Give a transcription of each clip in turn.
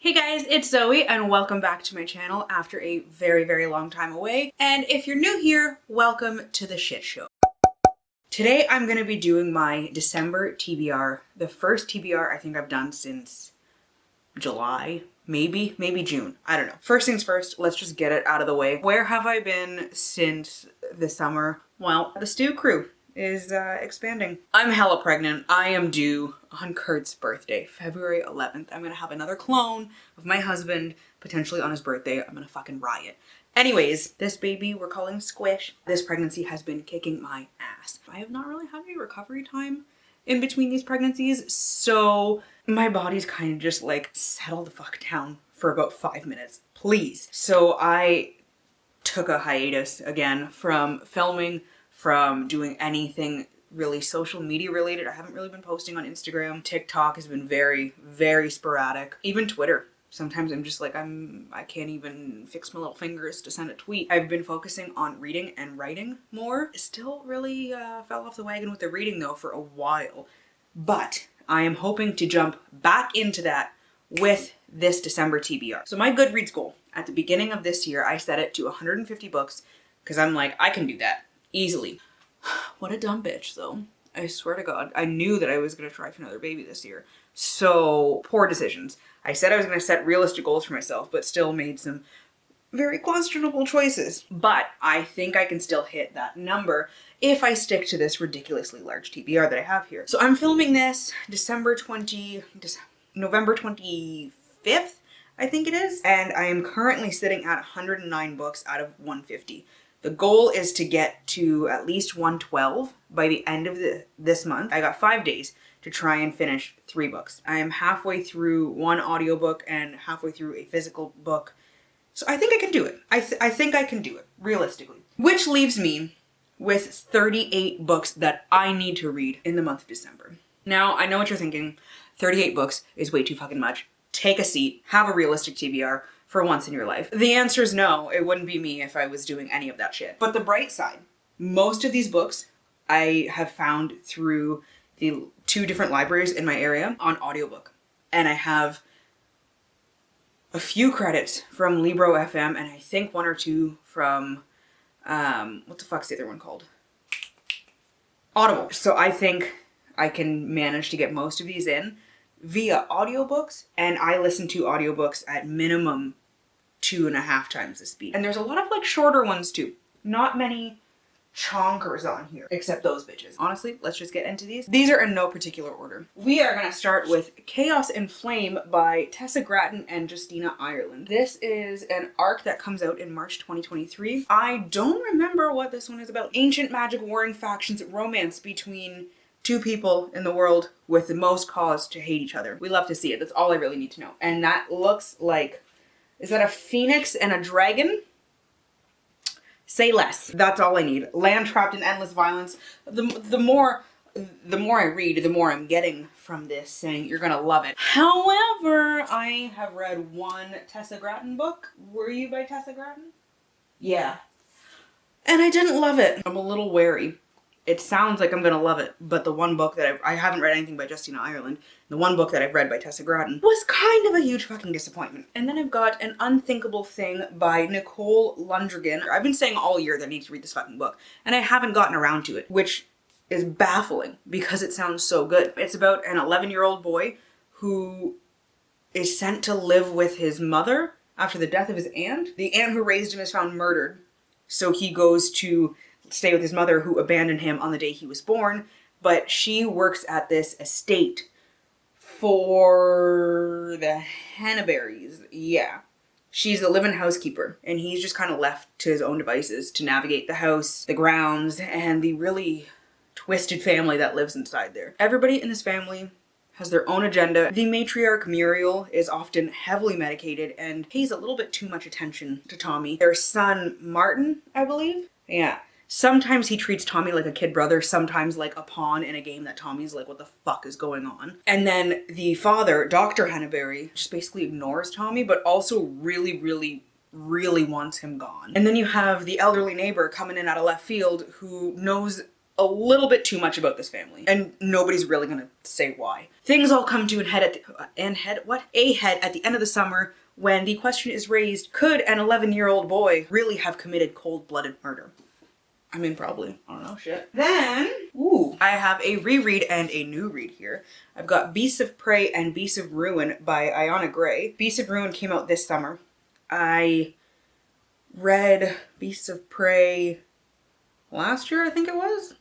Hey guys, it's Zoe and welcome back to my channel after a very long time away. And if you're new here, welcome to the shit show. Today I'm going to be doing my December TBR, the first TBR I think I've done since July, maybe June. I don't know. First things first, let's just get it out of the way. Where have I been since the summer? Well, the Stew crew is expanding. I'm hella pregnant. I am due on Kurt's birthday, February 11th. I'm gonna have another clone of my husband, potentially on his birthday. I'm gonna fucking riot. Anyways, this baby we're calling Squish. This pregnancy has been kicking my ass. I have not really had any recovery time in between these pregnancies, so my body's kind of just like, settle the fuck down for about 5 minutes, please. So I took a hiatus again from filming, from doing anything really social media related. I haven't really been posting on Instagram. TikTok has been very sporadic. Even Twitter. Sometimes I'm just like, I can't even fix my little fingers to send a tweet. I've been focusing on reading and writing more. Still really fell off the wagon with the reading though for a while. But I am hoping to jump back into that with this December TBR. So my Goodreads goal at the beginning of this year, I set it to 150 books because I'm like, I can do that easily. What a dumb bitch though. I swear to God, I knew that I was gonna try for another baby this year. So poor decisions. I said I was gonna set realistic goals for myself, but still made some very questionable choices. But I think I can still hit that number if I stick to this ridiculously large TBR that I have here. So I'm filming this November 25th, I think it is. And I am currently sitting at 109 books out of 150. The goal is to get to at least 112 by the end of this month. I got 5 days to try and finish 3 books. I am halfway through one audiobook and halfway through a physical book. So I think I can do it. I think I can do it, realistically. Which leaves me with 38 books that I need to read in the month of December. Now, I know what you're thinking. 38 books is way too fucking much. Take a seat, have a realistic TBR for once in your life. The answer is no, it wouldn't be me if I was doing any of that shit. But the bright side, most of these books I have found through the 2 different libraries in my area on audiobook. And I have a few credits from Libro FM and I think 1 or 2 from, what the fuck's the other one called? Audible. So I think I can manage to get most of these in via audiobooks, and I listen to audiobooks at minimum 2.5 times the speed. And there's a lot of like shorter ones too. Not many chonkers on here, except those bitches. Honestly, let's just get into these. These are in no particular order. We are gonna start with Chaos and Flame by Tessa Gratton and Justina Ireland. This is an arc that comes out in March 2023. I don't remember what this one is about. Ancient magic, warring factions, romance between 2 people in the world with the most cause to hate each other. We love to see it. That's all I really need to know. And that looks like, is that a phoenix and a dragon? Say less. That's all I need. Land trapped in endless violence. The more I read, the more I'm getting from this, saying you're gonna love it. However, I have read one Tessa Gratton book. Were you by Tessa Gratton? Yeah. And I didn't love it. I'm a little wary. It sounds like I'm gonna love it, but the one book that I haven't read anything by Justina Ireland, the one book that I've read by Tessa Gratton was kind of a huge fucking disappointment. And then I've got An Unthinkable Thing by Nicole Lundgren. I've been saying all year that I need to read this fucking book, and I haven't gotten around to it, which is baffling because it sounds so good. It's about an 11-year-old boy who is sent to live with his mother after the death of his aunt. The aunt who raised him is found murdered, so he goes to stay with his mother who abandoned him on the day he was born, but she works at this estate for the Hannaberries. Yeah. She's the live-in housekeeper, and he's just kind of left to his own devices to navigate the house, the grounds, and the really twisted family that lives inside there. Everybody in this family has their own agenda. The matriarch Muriel is often heavily medicated and pays a little bit too much attention to Tommy. Their son, Martin, I believe? Yeah. Sometimes he treats Tommy like a kid brother, sometimes like a pawn in a game that Tommy's like, what the fuck is going on? And then the father, Dr. Hannaberry, just basically ignores Tommy, but also really wants him gone. And then you have the elderly neighbor coming in out of left field who knows a little bit too much about this family, and nobody's really gonna say why. Things all come to a head at the end of the summer when the question is raised, could an 11-year-old boy really have committed cold-blooded murder? I mean, probably. I don't know, shit. Then, I have a reread and a new read here. I've got Beasts of Prey and Beasts of Ruin by Ayana Gray. Beasts of Ruin came out this summer. I read Beasts of Prey last year, I think it was.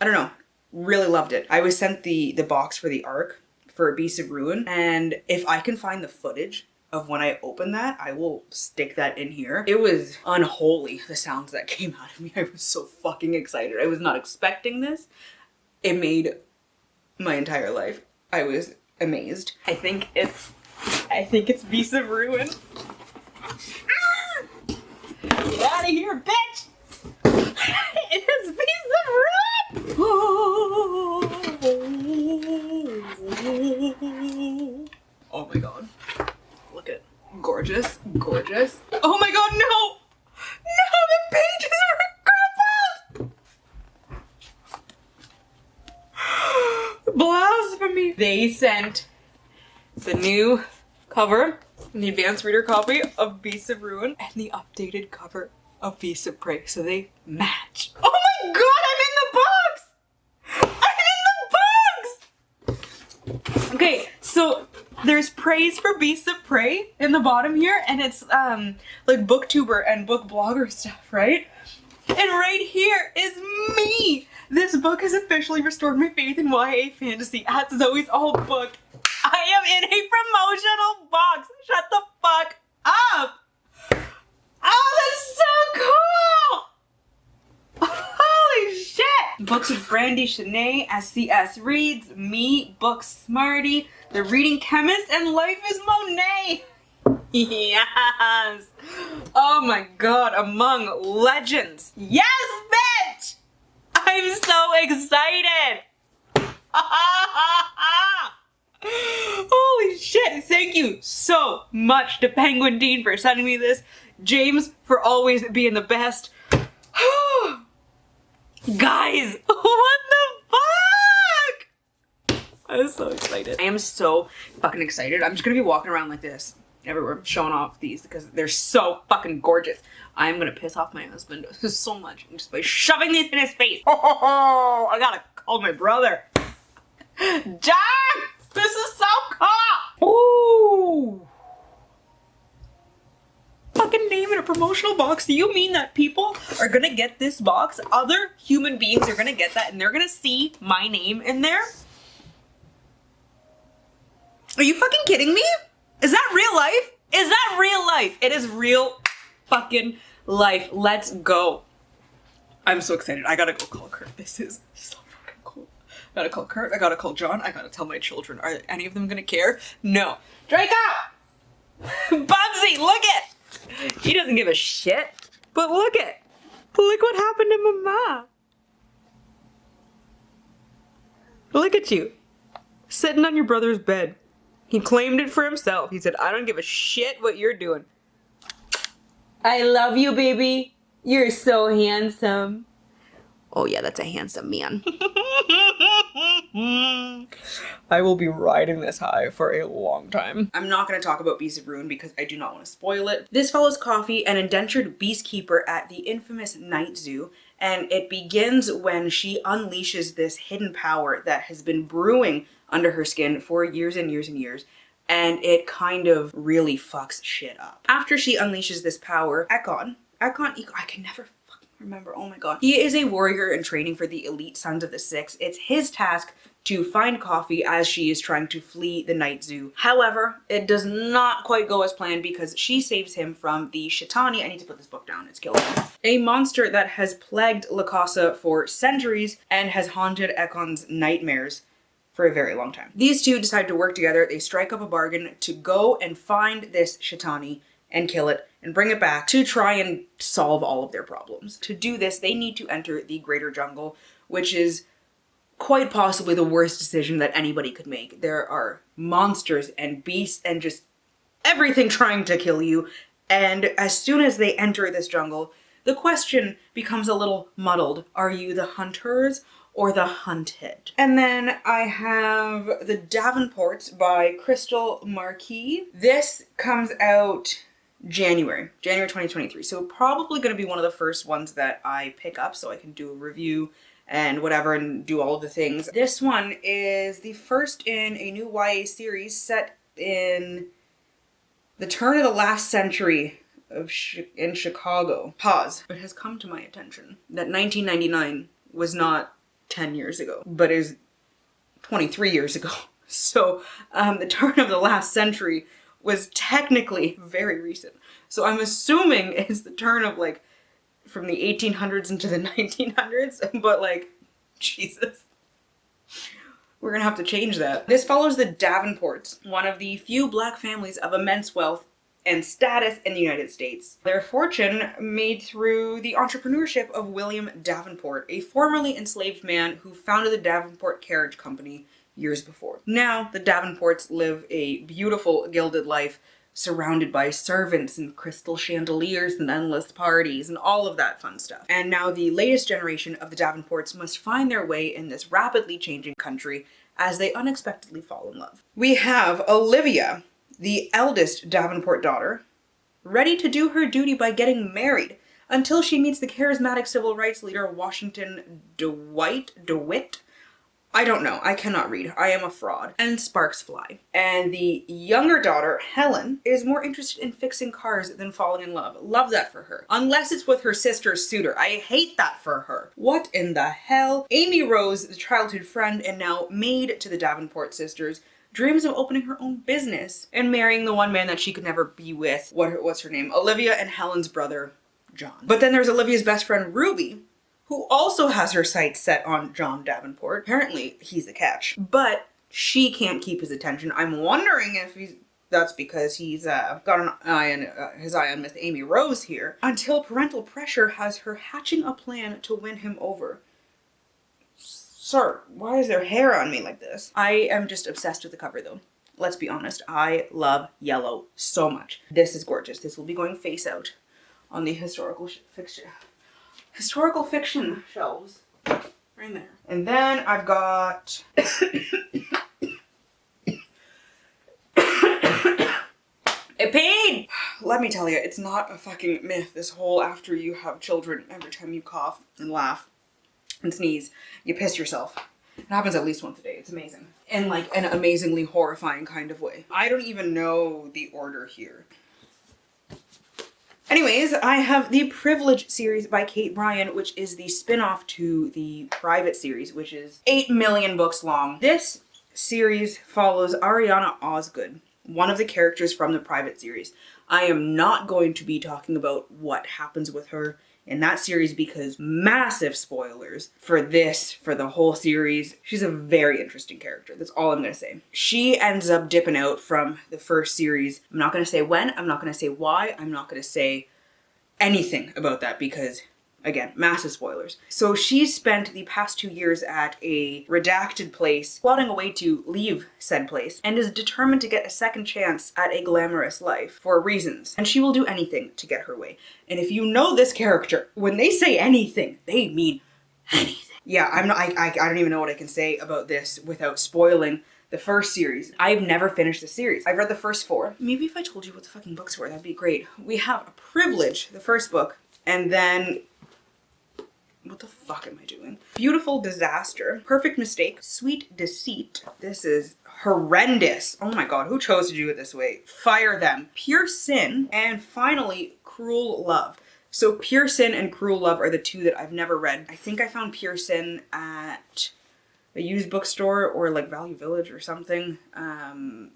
I don't know. Really loved it. I was sent the box for the ARC for Beasts of Ruin, and if I can find the footage of when I opened that, I will stick that in here. It was unholy, the sounds that came out of me. I was so fucking excited. I was not expecting this. It made my entire life. I was amazed. I think it's Beasts of Ruin. Get out of here, bitch! It is Beasts of Ruin! Oh my god. Look at gorgeous, gorgeous. Oh my god, no! No, the pages are crumpled! Blasphemy. They sent the new cover, the advanced reader copy of Beasts of Ruin, and the updated cover of Beasts of Prey, so they match. Oh my god, I'm in the box! I'm in the box! Okay, so there's praise for Beasts of Prey in the bottom here, and it's like booktuber and book blogger stuff, right? And right here is me! This book has officially restored my faith in YA fantasy at Zoe's Old Book. I am in a promotional box! Shut the fuck up! Oh, that's so cool! Holy shit! Books with Brandy Shanae, SCS Reads, me, Book Smarty, The Reading Chemist, and Life is Monet! Yes! Oh my god, among legends! Yes, bitch! I'm so excited! Holy shit, thank you so much to Penguin Dean for sending me this. James for always being the best. Guys, what the fuck? I'm so excited. I am so fucking excited. I'm just gonna be walking around like this everywhere, showing off these because they're so fucking gorgeous. I'm gonna piss off my husband so much just by shoving these in his face. Oh, I gotta call my brother. Jack, this is so cool. Ooh. Fucking name in a promotional box. Do you mean that people are gonna get this box? Other human beings are gonna get that and they're gonna see my name in there? Are you fucking kidding me? Is that real life? Is that real life? It is real fucking life. Let's go. I'm so excited. I gotta go call Kurt. This is so fucking cool. I gotta call Kurt. I gotta call John. I gotta tell my children. Are any of them gonna care? No. Draco! Bubsy, look it! He doesn't give a shit. But look it. Look what happened to Mama. Look at you. Sitting on your brother's bed. He claimed it for himself. He said, I don't give a shit what you're doing. I love you, baby. You're so handsome. Oh yeah, that's a handsome man. I will be riding this high for a long time. I'm not going to talk about Beasts of Ruin because I do not want to spoil it. This follows Coffee, an indentured beastkeeper at the infamous Night Zoo, and it begins when she unleashes this hidden power that has been brewing under her skin for years and years and years, and it kind of really fucks shit up. After she unleashes this power, Ekon, I can never fucking remember, oh my god. He is a warrior in training for the elite Sons of the Six. It's his task to find Coffee as she is trying to flee the Night Zoo. However, it does not quite go as planned because she saves him from the Shitani. I need to put this book down, it's killing me. A monster that has plagued La Casa for centuries and has haunted Ekon's nightmares for a very long time. These two decide to work together. They strike up a bargain to go and find this Shitani and kill it and bring it back to try and solve all of their problems. To do this, they need to enter the Greater Jungle, which is quite possibly the worst decision that anybody could make. There are monsters and beasts and just everything trying to kill you. And as soon as they enter this jungle, the question becomes a little muddled. Are you the hunters or The Hunted. And then I have The Davenports by Crystal Marquis. This comes out January 2023. So probably going to be one of the first ones that I pick up so I can do a review and whatever and do all of the things. This one is the first in a new YA series set in the turn of the last century in Chicago. Pause. It has come to my attention that 1999 was not 10 years ago, but is 23 years ago. So the turn of the last century was technically very recent. So I'm assuming it's the turn of like from the 1800s into the 1900s, but like, Jesus. We're gonna have to change that. This follows the Davenports, one of the few Black families of immense wealth and status in the United States. Their fortune made through the entrepreneurship of William Davenport, a formerly enslaved man who founded the Davenport Carriage Company years before. Now, the Davenports live a beautiful gilded life surrounded by servants and crystal chandeliers and endless parties and all of that fun stuff. And now the latest generation of the Davenports must find their way in this rapidly changing country as they unexpectedly fall in love. We have Olivia, the eldest Davenport daughter, ready to do her duty by getting married until she meets the charismatic civil rights leader Washington DeWitt. I don't know. I cannot read. I am a fraud. And sparks fly. And the younger daughter, Helen, is more interested in fixing cars than falling in love. Love that for her. Unless it's with her sister's suitor. I hate that for her. What in the hell? Amy Rose, the childhood friend and now maid to the Davenport sisters, dreams of opening her own business and marrying the one man that she could never be with. What's her name? Olivia and Helen's brother, John. But then there's Olivia's best friend, Ruby, who also has her sights set on John Davenport. Apparently, he's the catch. But she can't keep his attention. I'm wondering if that's because he's got his eye on Miss Amy Rose here, until parental pressure has her hatching a plan to win him over. Sir, why is there hair on me like this? I am just obsessed with the cover though. Let's be honest, I love yellow so much. This is gorgeous. This will be going face out on the historical fiction shelves. Right there. And then I've got a pain! Let me tell you, it's not a fucking myth. This whole after you have children, every time you cough and laugh and sneeze, you piss yourself. It happens at least once a day. It's amazing. In like an amazingly horrifying kind of way. I don't even know the order here. Anyways, I have the Privilege series by Kate Bryan, which is the spin-off to the Private series, which is 8 million books long. This series follows Ariana Osgood, one of the characters from the Private series. I am not going to be talking about what happens with her in that series because massive spoilers for the whole series. She's a very interesting character. That's all I'm going to say. She ends up dipping out from the first series. I'm not going to say when. I'm not going to say why. I'm not going to say anything about that because, again, massive spoilers. So she spent the past 2 years at a redacted place, plotting a way to leave said place, and is determined to get a second chance at a glamorous life for reasons. And she will do anything to get her way. And if you know this character, when they say anything, they mean anything. Yeah, I don't even know what I can say about this without spoiling the first series. I've never finished the series. I've read the first 4. Maybe if I told you what the fucking books were, that'd be great. We have Privilege, the first book, and then what the fuck am I doing? Beautiful Disaster, Perfect Mistake, Sweet Deceit. This is horrendous. Oh my god, who chose to do it this way? Fire them. Pure Sin, and finally, Cruel Love. So Pure Sin and Cruel Love are the 2 that I've never read. I think I found Pure Sin at a used bookstore or like Value Village or something,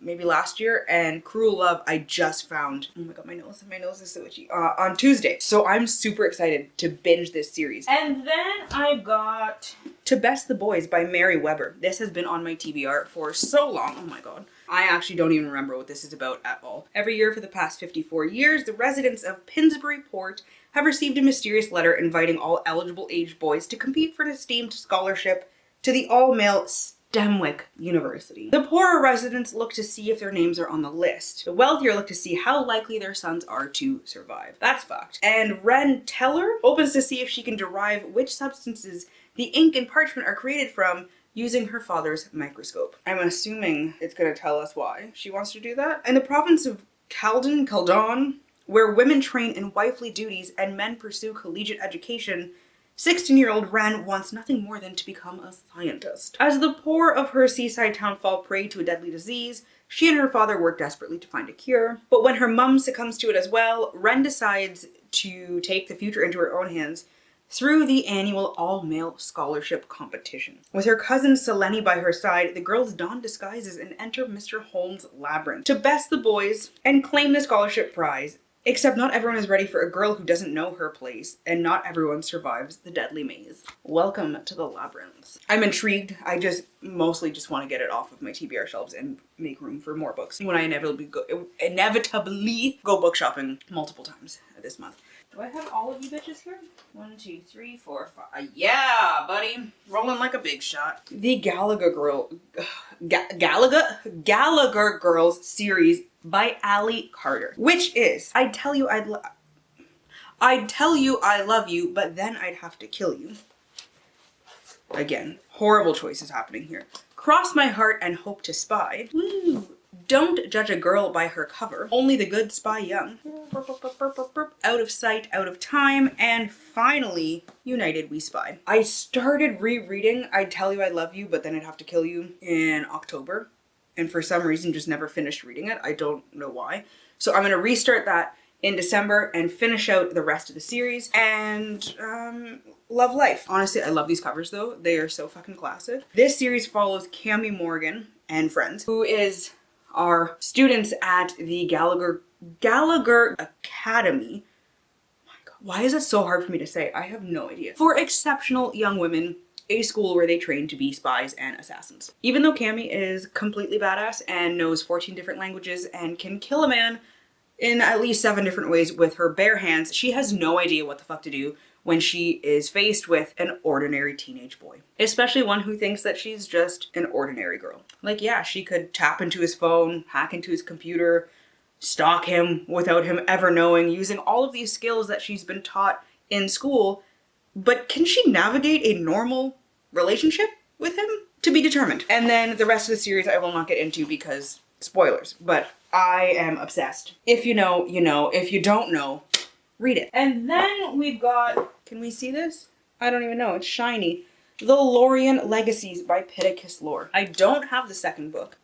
maybe last year. And Cruel Love I just found, oh my god, my nose is so itchy, on Tuesday. So I'm super excited to binge this series. And then I got To Best the Boys by Mary Weber. This has been on my TBR for so long. Oh my god. I actually don't even remember what this is about at all. Every year for the past 54 years, the residents of Pinsbury Port have received a mysterious letter inviting all eligible aged boys to compete for an esteemed scholarship to the all-male Demwick University. The poorer residents look to see if their names are on the list. The wealthier look to see how likely their sons are to survive. That's fucked. And Wren Teller opens to see if she can derive which substances the ink and parchment are created from using her father's microscope. I'm assuming it's gonna tell us why she wants to do that. In the province of Caldon, where women train in wifely duties and men pursue collegiate education, 16-year-old Wren wants nothing more than to become a scientist. As the poor of her seaside town fall prey to a deadly disease, she and her father work desperately to find a cure. But when her mum succumbs to it as well, Wren decides to take the future into her own hands through the annual all-male scholarship competition. With her cousin Selene by her side, the girls don disguises and enter Mr. Holmes' labyrinth to best the boys and claim the scholarship prize. Except not everyone is ready for a girl who doesn't know her place, and not everyone survives the deadly maze. Welcome to the labyrinth. I'm intrigued. I mostly just want to get it off of my TBR shelves and make room for more books when I inevitably go book shopping multiple times this month. Do I have all of you bitches here? 1, 2, 3, 4, 5. Yeah, buddy. Rolling like a big shot. The Gallagher Girls series by Ali Carter, which is I'd tell you I love you, but then I'd have to kill you. Again, horrible choices happening here. Cross my heart and hope to spy. Woo. Don't judge a girl by her cover. Only the good spy young. Out of sight, out of time, and finally, united we spy. I started rereading I'd Tell You I Love You, but then I'd have to kill you in October. And for some reason just never finished reading it. I don't know why. So I'm going to restart that in December and finish out the rest of the series and love life. Honestly, I love these covers though. They are so fucking classic. This series follows Cami Morgan and friends, who is our students at the Gallagher Academy. Oh my God, why is it so hard for me to say? I have no idea. For exceptional young women, a school where they train to be spies and assassins. Even though Cami is completely badass and knows 14 different languages and can kill a man in at least 7 different ways with her bare hands, she has no idea what the fuck to do when she is faced with an ordinary teenage boy. Especially one who thinks that she's just an ordinary girl. Like, yeah, she could tap into his phone, hack into his computer, stalk him without him ever knowing, using all of these skills that she's been taught in school. But can she navigate a normal relationship with him? To be determined. And then the rest of the series I will not get into because spoilers, but I am obsessed. If you know, you know. If you don't know, read it. And then we've got, can we see this? I don't even know, it's shiny. The Lorien Legacies by Pittacus Lore. I don't have the second book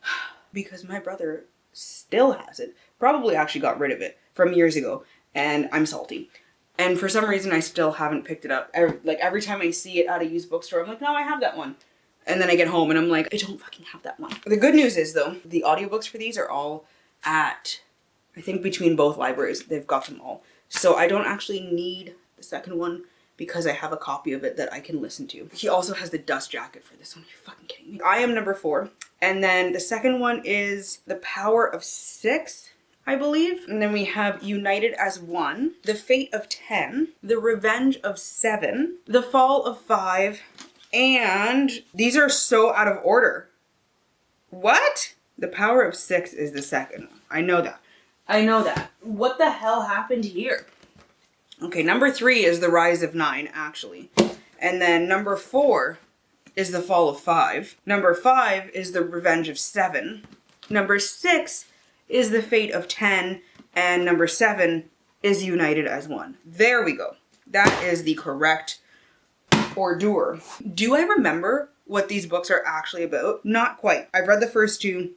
because my brother still has it. Probably actually got rid of it from years ago, and I'm salty. And for some reason, I still haven't picked it up. Every time I see it at a used bookstore, I'm like, no, I have that one. And then I get home and I'm like, I don't fucking have that one. The good news is though, the audiobooks for these are all at, I think between both libraries, they've got them all. So I don't actually need the second one because I have a copy of it that I can listen to. He also has the dust jacket for this one. Are you fucking kidding me? I am number 4. And then the second one is The Power of 6. I believe. And then we have United as One, The Fate of 10, The Revenge of 7, The Fall of 5, and these are so out of order. What? The Power of 6 is the second one. I know that. What the hell happened here? Okay, number 3 is The Rise of 9, actually. And then number 4 is The Fall of 5. Number 5 is The Revenge of 7. Number 6 is The Fate of 10, and number 7 is United as One. There we go. That is the correct order. Do I remember what these books are actually about? Not quite. I've read the first 2.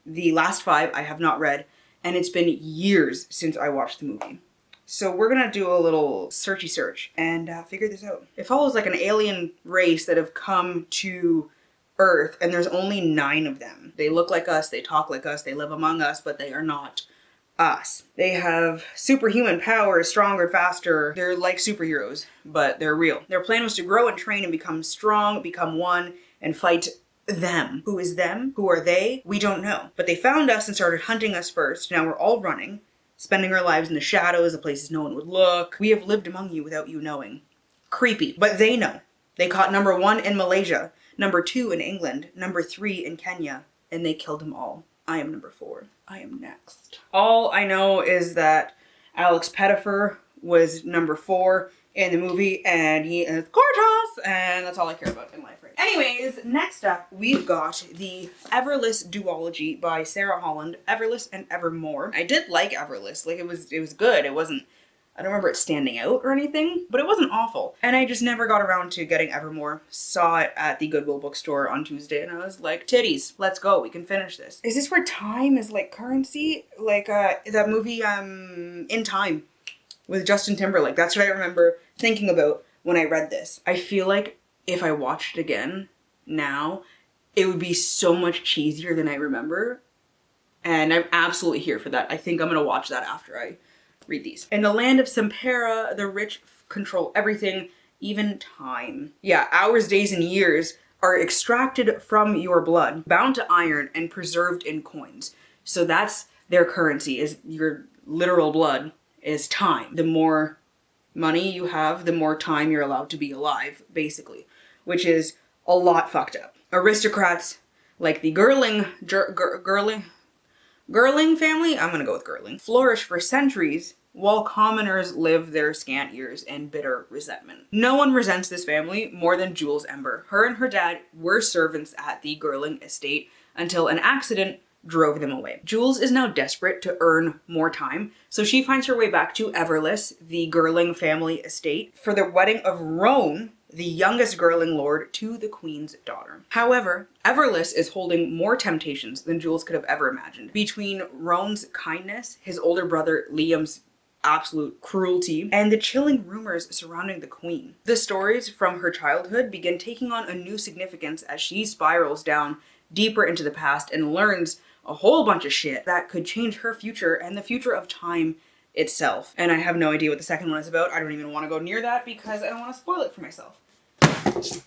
The last 5 I have not read, and it's been years since I watched the movie. So we're gonna do a little searchy search and figure this out. It follows like an alien race that have come to Earth, and there's only 9 of them. They look like us, they talk like us, they live among us, but they are not us. They have superhuman powers, stronger, faster. They're like superheroes, but they're real. Their plan was to grow and train and become strong, become one, and fight them. Who is them? Who are they? We don't know. But they found us and started hunting us first. Now we're all running, spending our lives in the shadows, the places no one would look. We have lived among you without you knowing. Creepy. But they know. They caught number 1 in Malaysia. number 2 in England, number 3 in Kenya, and they killed them all. I am number 4. I am next. All I know is that Alex Pettyfer was number 4 in the movie, and he is gorgeous, and that's all I care about in life right now. Anyways, next up, we've got the Everless duology by Sarah Holland, Everless and Evermore. I did like Everless. Like, it was good. It wasn't, I don't remember it standing out or anything, but it wasn't awful. And I just never got around to getting Evermore. Saw it at the Goodwill bookstore on Tuesday, and I was like, titties, let's go, we can finish this. Is this where time is like currency? Like that movie In Time with Justin Timberlake. That's what I remember thinking about when I read this. I feel like if I watched it again now, it would be so much cheesier than I remember. And I'm absolutely here for that. I think I'm gonna watch that after I read these. In the land of Sempera, the rich control everything, even time. Yeah, hours, days, and years are extracted from your blood, bound to iron and preserved in coins. So that's their currency, is your literal blood is time. The more money you have, the more time you're allowed to be alive, basically, which is a lot fucked up. Aristocrats like the Girling family, I'm gonna go with Girling, flourish for centuries while commoners live their scant years in bitter resentment. No one resents this family more than Jules Ember. Her and her dad were servants at the Girling estate until an accident drove them away. Jules is now desperate to earn more time, so she finds her way back to Everless, the Girling family estate, for the wedding of Roan, the youngest Girling lord, to the queen's daughter. However, Everless is holding more temptations than Jules could have ever imagined. Between Roan's kindness, his older brother Liam's absolute cruelty, and the chilling rumors surrounding the queen. The stories from her childhood begin taking on a new significance as she spirals down deeper into the past and learns a whole bunch of shit that could change her future and the future of time itself. And I have no idea what the second one is about. I don't even want to go near that because I don't want to spoil it for myself. Whoops!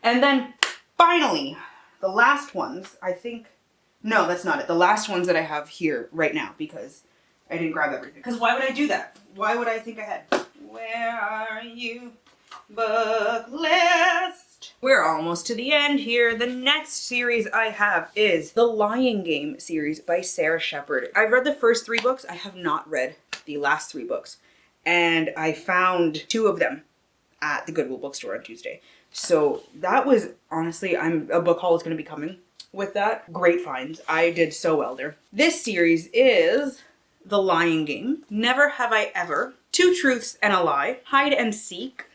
And then finally, the last ones, I think, no, that's not it. The last ones that I have here right now, because I didn't grab everything. Because why would I do that? Why would I think ahead? Where are you, book list? We're almost to the end here. The next series I have is the Lying Game series by Sarah Shepard. I've read the first 3 books. I have not read the last 3 books. And I found 2 of them at the Goodwill bookstore on Tuesday. So that was, honestly, a book haul is going to be coming with that. Great finds. I did so well there. This series is The Lying Game, Never Have I Ever, Two Truths and a Lie, Hide and Seek.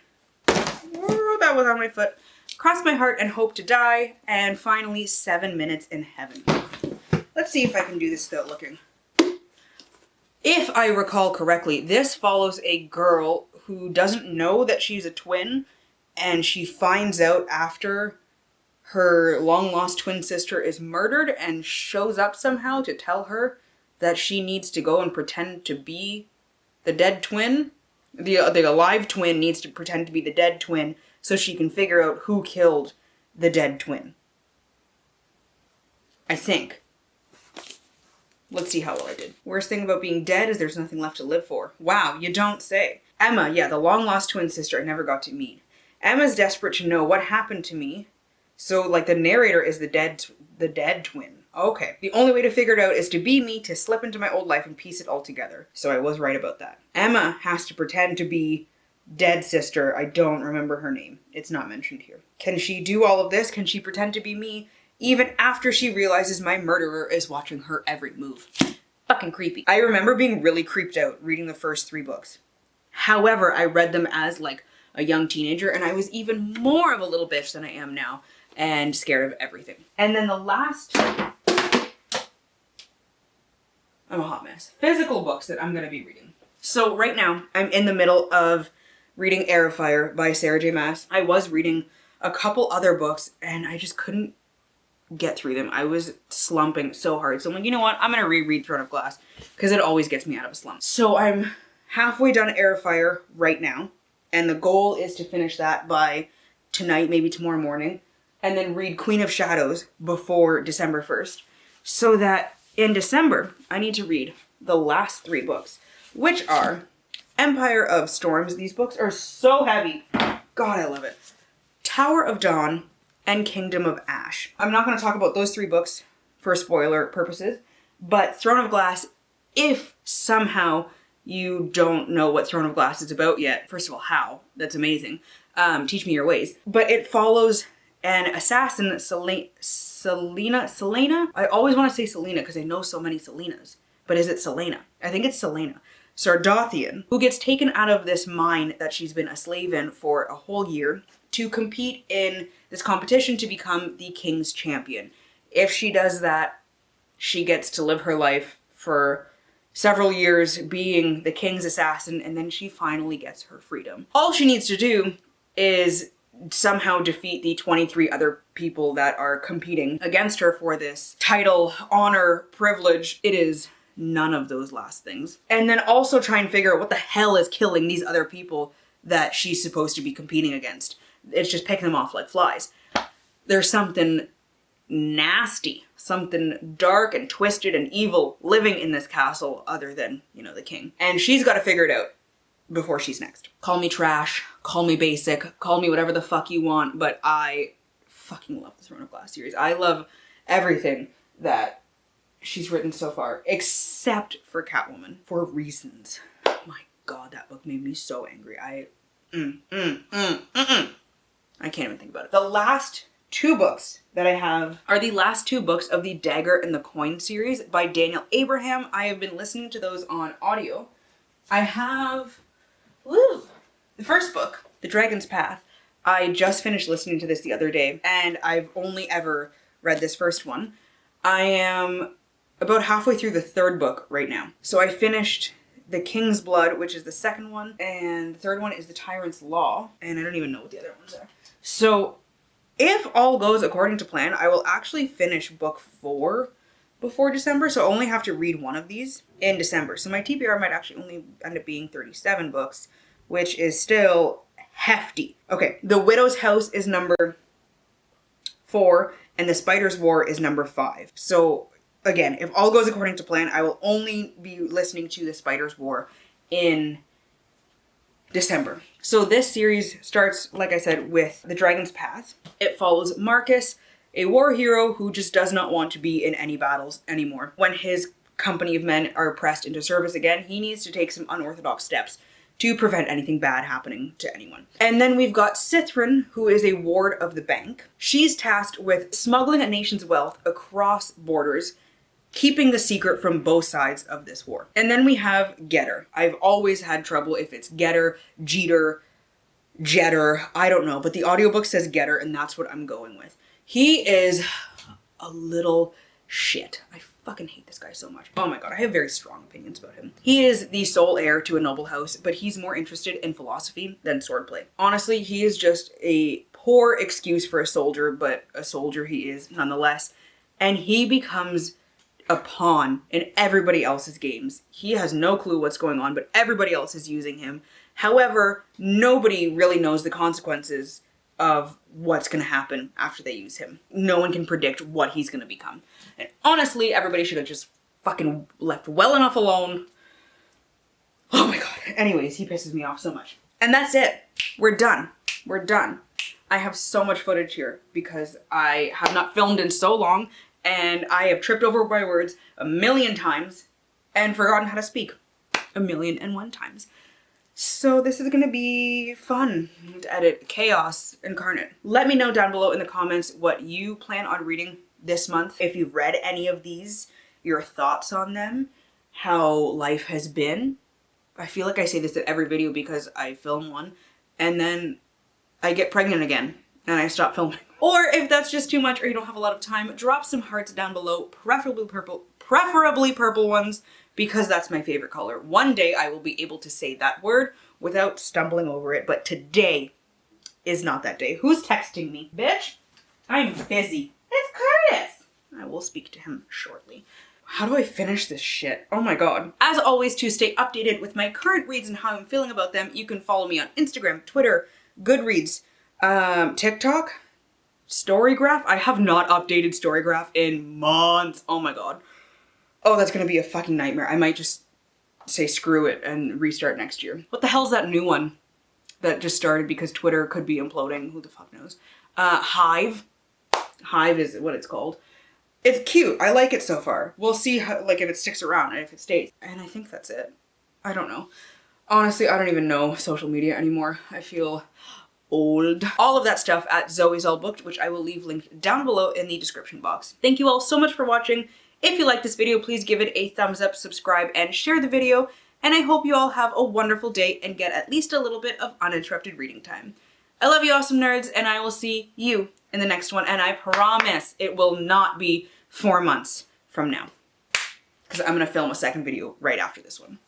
Oh, that was on my foot. Cross My Heart and Hope to Die, and finally 7 Minutes in Heaven. Let's see if I can do this without looking. If I recall correctly, this follows a girl who doesn't know that she's a twin, and she finds out after her long-lost twin sister is murdered and shows up somehow to tell her that she needs to go and pretend to be the dead twin. The alive twin needs to pretend to be the dead twin so she can figure out who killed the dead twin. I think. Let's see how well I did. Worst thing about being dead is there's nothing left to live for. Wow, you don't say. Emma, yeah, the long-lost twin sister I never got to meet. Emma's desperate to know what happened to me. So, like, the narrator is the dead twin. Okay. The only way to figure it out is to be me, to slip into my old life and piece it all together. So I was right about that. Emma has to pretend to be dead sister. I don't remember her name. It's not mentioned here. Can she do all of this? Can she pretend to be me even after she realizes my murderer is watching her every move? Fucking creepy. I remember being really creeped out reading the first 3 books. However, I read them as like a young teenager, and I was even more of a little bitch than I am now and scared of everything. And then the last, I'm a hot mess, physical books that I'm going to be reading. So right now, I'm in the middle of reading Air of Fire by Sarah J. Maas. I was reading a couple other books, and I just couldn't get through them. I was slumping so hard. So I'm like, you know what? I'm going to reread Throne of Glass, because it always gets me out of a slump. So I'm halfway done Air of Fire right now, and the goal is to finish that by tonight, maybe tomorrow morning, and then read Queen of Shadows before December 1st, so that in December, I need to read the last 3 books, which are Empire of Storms. These books are so heavy. God, I love it. Tower of Dawn, and Kingdom of Ash. I'm not going to talk about those 3 books for spoiler purposes, but Throne of Glass, if somehow you don't know what Throne of Glass is about yet, first of all, how? That's amazing. Teach me your ways. But it follows an assassin, Selena? I always want to say Selena because I know so many Selenas. But is it Selena? I think it's Selena. Sardothian, who gets taken out of this mine that she's been a slave in for a whole year to compete in this competition to become the king's champion. If she does that, she gets to live her life for several years being the king's assassin, and then she finally gets her freedom. All she needs to do is somehow defeat the 23 other people that are competing against her for this title, honor, privilege. It is none of those last things. And then also try and figure out what the hell is killing these other people that she's supposed to be competing against. It's just picking them off like flies. There's something nasty, something dark and twisted and evil living in this castle other than, you know, the king. And she's got to figure it out before she's next. Call me trash, call me basic, call me whatever the fuck you want, but I fucking love the Throne of Glass series. I love everything that she's written so far, except for Catwoman, for reasons. My God, that book made me so angry. I can't even think about it. The last 2 books that I have are the last 2 books of the Dagger and the Coin series by Daniel Abraham. I have been listening to those on audio. I have, the first book, The Dragon's Path. I just finished listening to this the other day, and I've only ever read this first one. I am about halfway through the 3rd book right now. So I finished The King's Blood, which is the 2nd one, and the 3rd one is The Tyrant's Law, and I don't even know what the other ones are. So if all goes according to plan, I will actually finish book 4 before December, so I only have to read one of these in December. So my TBR might actually only end up being 37 books, which is still hefty. Okay, The Widow's House is number 4, and The Spider's War is number 5. So again, if all goes according to plan, I will only be listening to The Spider's War in December. So this series starts, like I said, with The Dragon's Path. It follows Marcus, a war hero who just does not want to be in any battles anymore. When his company of men are pressed into service again, he needs to take some unorthodox steps to prevent anything bad happening to anyone. And then we've got Cithrin, who is a ward of the bank. She's tasked with smuggling a nation's wealth across borders, keeping the secret from both sides of this war. And then we have Getter. I've always had trouble if it's Getter, Jeter, Jetter, I don't know, but the audiobook says Getter, and that's what I'm going with. He is a little shit. I fucking hate this guy so much. Oh my God, I have very strong opinions about him. He is the sole heir to a noble house, but he's more interested in philosophy than swordplay. Honestly, he is just a poor excuse for a soldier, but a soldier he is nonetheless. And he becomes a pawn in everybody else's games. He has no clue what's going on, but everybody else is using him. However, nobody really knows the consequences of what's going to happen after they use him. No one can predict what he's going to become. And honestly, everybody should have just fucking left well enough alone. Oh my God. Anyways, he pisses me off so much. And that's it. We're done. We're done. I have so much footage here because I have not filmed in so long, and I have tripped over my words 1,000,000 times and forgotten how to speak 1,000,001 times. So this is gonna be fun to edit. Chaos incarnate. Let me know down below in the comments what you plan on reading this month. If you've read any of these, your thoughts on them, how life has been. I feel like I say this in every video because I film one and then I get pregnant again and I stop filming. Or if that's just too much or you don't have a lot of time, drop some hearts down below, preferably purple ones, because that's my favorite color. One day I will be able to say that word without stumbling over it, but today is not that day. Who's texting me? Bitch, I'm busy. It's Curtis. I will speak to him shortly. How do I finish this shit? Oh my God. As always, to stay updated with my current reads and how I'm feeling about them, you can follow me on Instagram, Twitter, Goodreads, TikTok, Storygraph. I have not updated Storygraph in months. Oh my God. Oh, that's gonna be a fucking nightmare. I might just say screw it and restart next year. What the hell's that new one? that just started because Twitter could be imploding. Who the fuck knows? Hive. Hive is what it's called. It's cute. I like it so far. We'll see how, like, if it sticks around and if it stays. And I think that's it. I don't know. Honestly, I don't even know social media anymore. I feel old. All of that stuff at Zoe's All Booked, which I will leave linked down below in the description box. Thank you all so much for watching. If you like this video, please give it a thumbs up, subscribe, and share the video. And I hope you all have a wonderful day and get at least a little bit of uninterrupted reading time. I love you awesome nerds, and I will see you in the next one. And I promise it will not be 4 months from now, because I'm gonna film a second video right after this one.